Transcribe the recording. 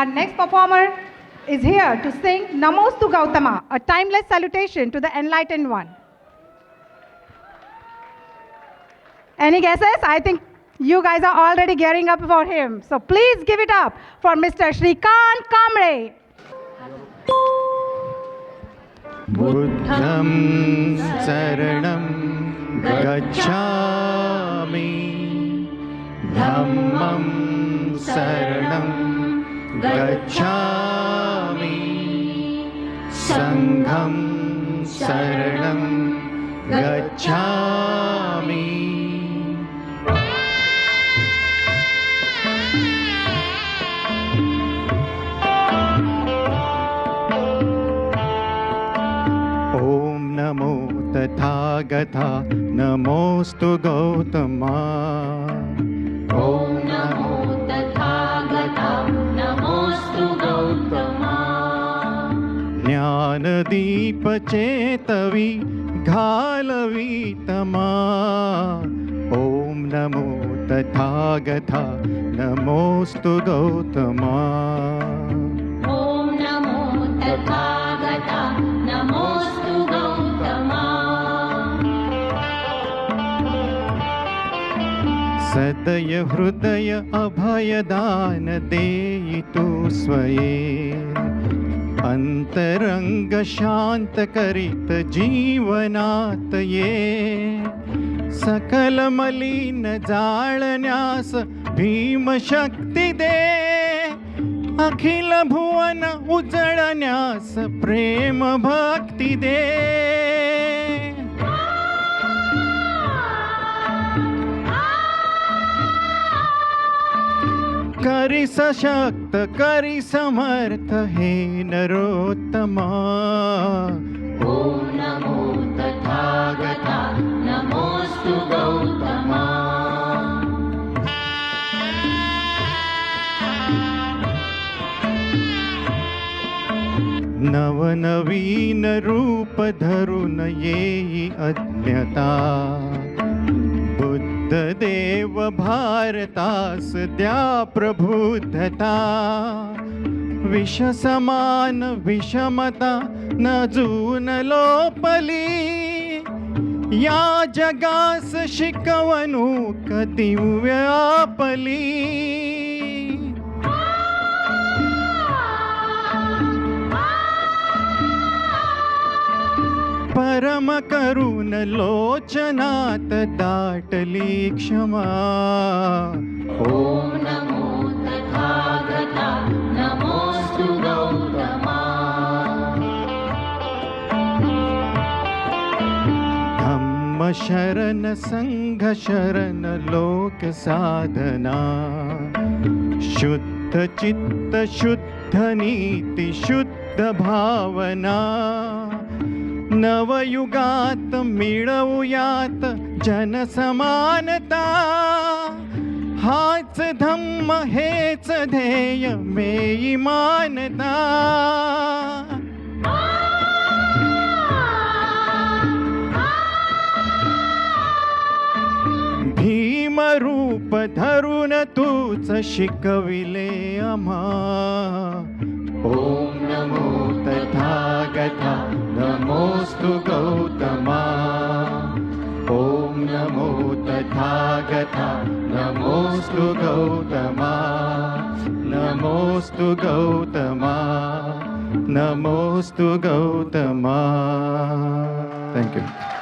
Our next performer is here to sing Namostu Gautama, a timeless salutation to the enlightened one. Any guesses? I think you guys are already gearing up for him. So please give it up for Mr. Shrikant Kamre. Buddham saranam gacchami, Dhammam saranam gacchami, Sangham saranam gacchami. नमो तथागता नमोस्तु गौतमा ॐ नमो तथागता नमोस्तु गौतमा ज्ञानदीप चेतवी घालवी तमा ॐ नमो तथागता नमोस्तु गौतमा ॐ नमो तथागता नमोस्तु गौतमा सदय हृदय अभयदान देयितु स्वये अंतरंग शांत करित जीवनात ये सकल मलिन जाळण्यास भीम शक्ती दे अखिल भुवन उजळण्यास प्रेम भक्ती दे करी सशक्त करी समर्थ हे नरोत्तमा ॐ नमो तथागता नमोस्तु गौतमा नवनवीन रूप धरून येई अज्ञता बुद्धदेव भारतास द्या प्रबुद्धता विष समान विषमता न जून लोपली या जगास शिकवणूक दिव्य आपली परम करुण लोचनात दाटली क्षमा ॐ नमो तथागता नमोस्तु गौतमा धम्म शरण संघ शरण लोक साधना शुद्ध चित्त शुद्ध नीति शुद्ध भावना नवयुगात मिळवूयात जनसमानता हाच धम्म हेच ध्येय मेई मानता भीम रूप धरून तूच शिकविले आम्हा ॐ नमो तथागता नमोस्तु गौतमा ॐ नमो तथागता नमोस्तु गौतमा नमोस्तु गौतमा नमोस्तु गौतमा. Thank you.